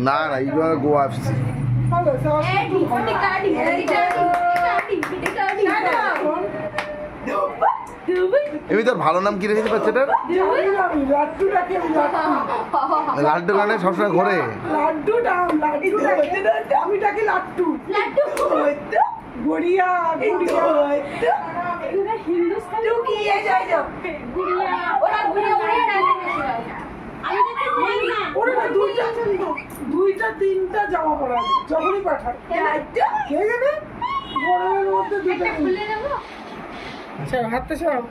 না না এইবার গোয়া আসছি এমনি তোর ভালো নাম কি রেখেছে বাচ্চাটার? লাড্ডু গানে সবসময় ঘোরে। আমি ডাকি লাড্ডু গড়িয়া হিন্দুস্তানি দুইটা তিনটা জামা পরা যখনই পাঠায় খেয়ে যাবে গরমের মধ্যে দুইটা আচ্ছা হাতে সব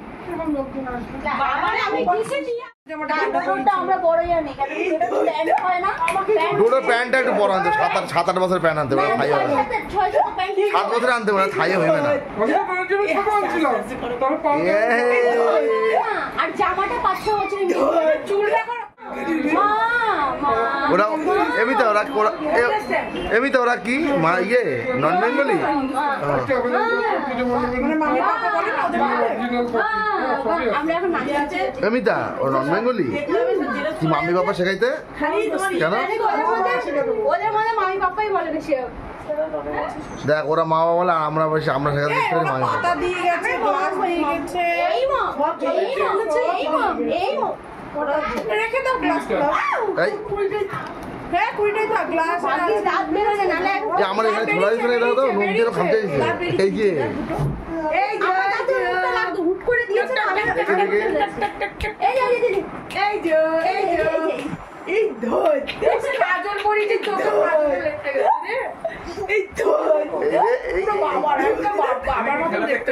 দুটো প্যান্টটা একটু বড় আনতে 7-8 বছরের প্যান্ট আনতে পারে 7 বছরে আনতে পারে থাইয়ে হইবে না আর জামাটা 5-6 বছরের চুলটা ওরা এমনিতে ওরা কি ইয়ে নন বেঙ্গলি এমনিতা ও নন বেঙ্গলি কি মাম্মি বাবা শেখাইতে কেন দেখ ওরা মা বাবা বলে আমরা বসে আমরা শেখাতে মামি রেখে দাও গ্লাসটা হ্যাঁ কুড়িটাই থাক গ্লাস রাত বেরোলে না যে আমার এখানে ছোলা দিতে দাও তো নুন দিয়ে খামতে দিছে এই যে এই যে হুট করে দিয়েছে এই যে এই ধর কাজল পরি যে চোখে এই ধর বাবার একটা বাবার মতো দেখতে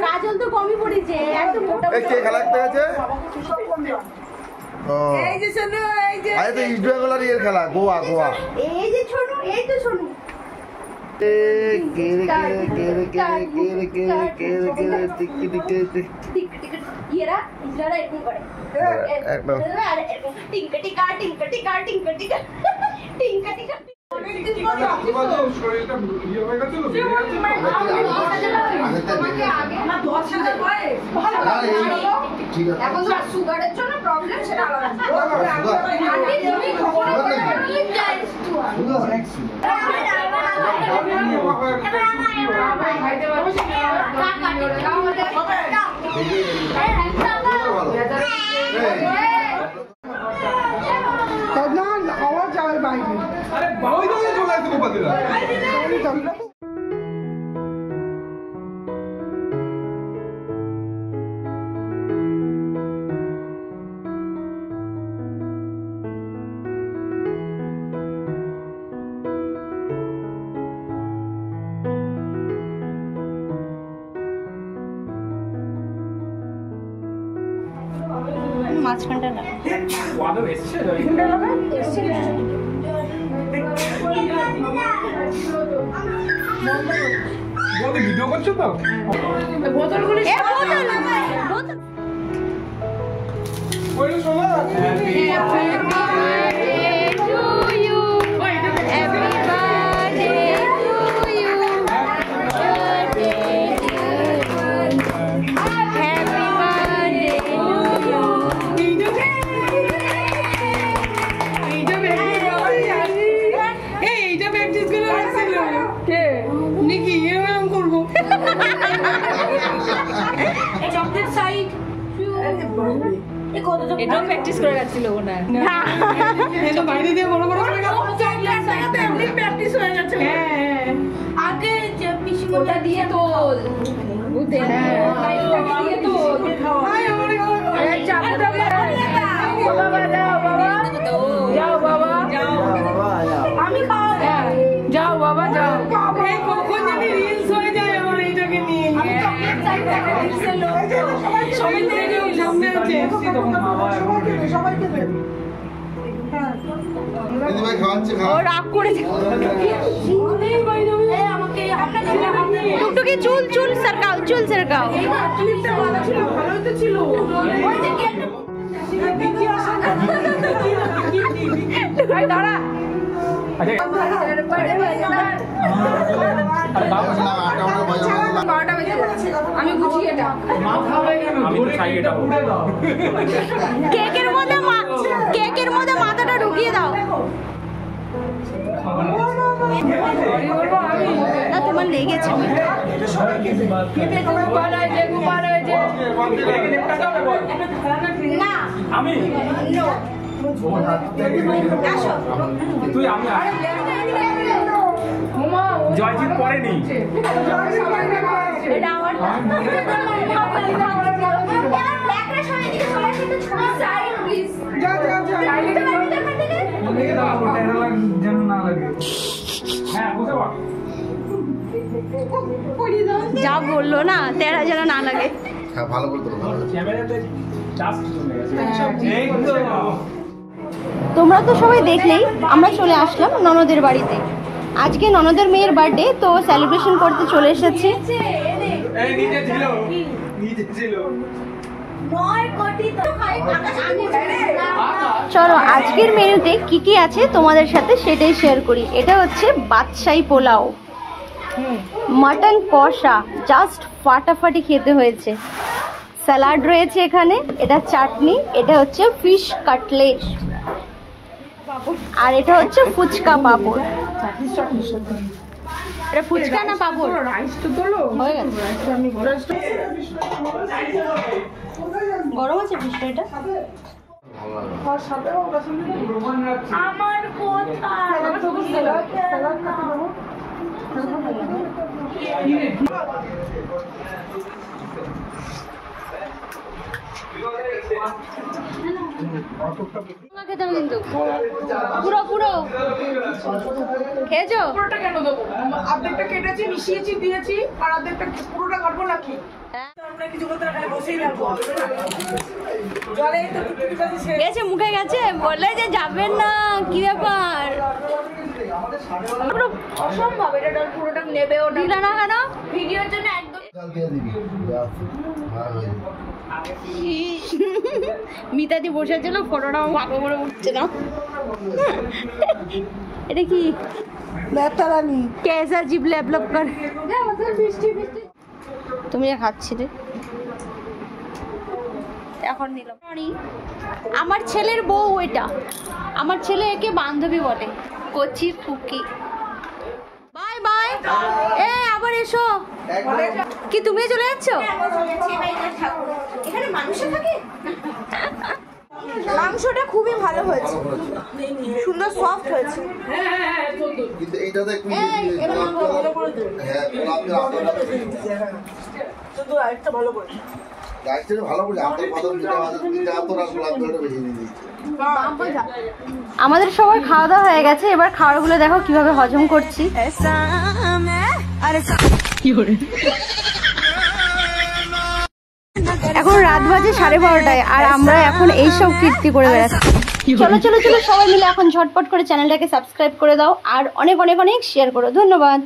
কাজল তো কমই পড়েছে একদম মোটা এই কে খেলা দেখতে গেছে এই যে শোনো এই যে আরে তো ইস্ট বেঙ্গলের এর খেলা গোয়া এই যে ছোনু এই তো ছোনু ইয়েরা ইজরা এরকম করে একদম টিঙ্কা টিকা টিঙ্কা টিকা টিঙ্কা টিকা টিঙ্কা টিকা এখন সুগারের জন্য প্রবলেম সেটা খাওয়া যাবে বাইরে আরে বাবা চলে আসতে পারতিলা মাঝখানটা না ওয়াদা এসছে বলতে ভিডিও করছো তো বোতলগুলি ওই শোনা এটাও প্র্যাকটিস করে রাখছিল ওনা এটা বাইরে দিয়ে বড় বড় করে গেল এমনি প্র্যাকটিস হয়ে গেছে হ্যাঁ আগে যে পিসিমোটা দিয়ে তোল বুঝতে হ্যাঁ দিয়ে তোল হাই আমারে আরে চাপা দাও বাবা যাও বাবা যাও বাবা যাও আমি খাও যাও বাবা যাও এই কখন জানি রিলস হয়ে যায় আমার এইটাকে নিয়ে আমি চকলেট চাই রিলসের লোক সবাই থেকে সামনে আছে সবাইকে দে দিদিভাই খাওয়াচ্ছে ও রাগ করেছে আমাকে টুকটুকি চুল চুল সরকাও চুল সরকাও চুলটা ভালো ছিল ভালোই তো ছিল ওই যে কি দাঁড়া আচ্ছা 12টা বেজে গেছে। আমি বুঝি এটা আমি তো চাই এটা কেকের মধ্যে মাথাটা ঢুকিয়ে দাও। না তোমার লেগেছে না আমি তুই আমি জয়জিৎ পড়েনি এটা আমার যেন না লাগে হ্যাঁ বুঝতে পার যা বললো না তেরা যেন না লাগে। হ্যাঁ ভালো করে তোলো ক্যামেরাতে জাস্ট চলে গেছে একদম। তোমরা তো সবাই দেখলেই আমরা চলে আসলাম ননদের বাড়িতে। আজকে ননদের মেয়ের বার্থডে, তো সেলিব্রেশন করতে চলে এসেছি। এই নিচে ছিল চলো আজকের মেনুতে কি কি আছে তোমাদের সাথে সেটাই শেয়ার করি। এটা হচ্ছে বাদশাহী পোলাও, মাটন কষা, জাস্ট ফাটাফাটি খেতে হয়েছে। স্যালাড রয়েছে এখানে, এটা চাটনি, এটা হচ্ছে ফিশ কাটলেট, আর এটা হচ্ছে ফুচকা পাপড়। এটা ফুচকা না পাপড়? রাইস তো তোলো হয়ে গেছে। আমি গরম আছে ফিশটা? এটা আমার খেতাম কিন্তু পুরো পুরো খেয়েছো? পুরোটা কেন দেবো? অর্ধেকটা কেটেছি, মিশিয়েছি, দিয়েছি, আর অর্ধেকটা পুরোটা কাটবো নাকি? আমরা কিছু করতে না, খালি বসেই থাকবো। জলে এই তো টুকটুকি শেষ। গেছে, মুখে গেছে, বললে যে যাবেন না, কি ব্যাপার? পুরো অসম্ভব, এটা পুরোটা নেবেও দিলা না কেন? ভিডিওর জন্য একদম মিতাদি বসেছিল, ফটোটা ভালো করে উঠছে না। এটা কি লেটারানি কেসা জিপ ল্যাপলপ কর। তুমি খাচ্ছিলে এখন নিলাম। আমার ছেলের বউ এটা, আমার ছেলে একে বান্ধবী বলে, কচি ফুকি। বাই বাই, এ আবার এসো। কি তুমি চলে যাচ্ছ? এখানে মানুষ থাকে। মাংসটা খুবই ভালো হয়েছে, সুন্দর সফট হয়েছে। কিন্তু এইটাতে একটু শুধু আরেকটা ভালো করে আমাদের সবার খাওয়া দাওয়া হয়ে গেছে, এবার খাবারগুলো দেখো কিভাবে হজম করছি। এখন রাত বাজে 12:30 আর আমরা এখন এইসব কীর্তি করে বেড়াচ্ছি। চলো চলো চলো সবাই মিলে এখন ঝটপট করে চ্যানেলটাকে সাবস্ক্রাইব করে দাও আর অনেক অনেক অনেক শেয়ার করো। ধন্যবাদ।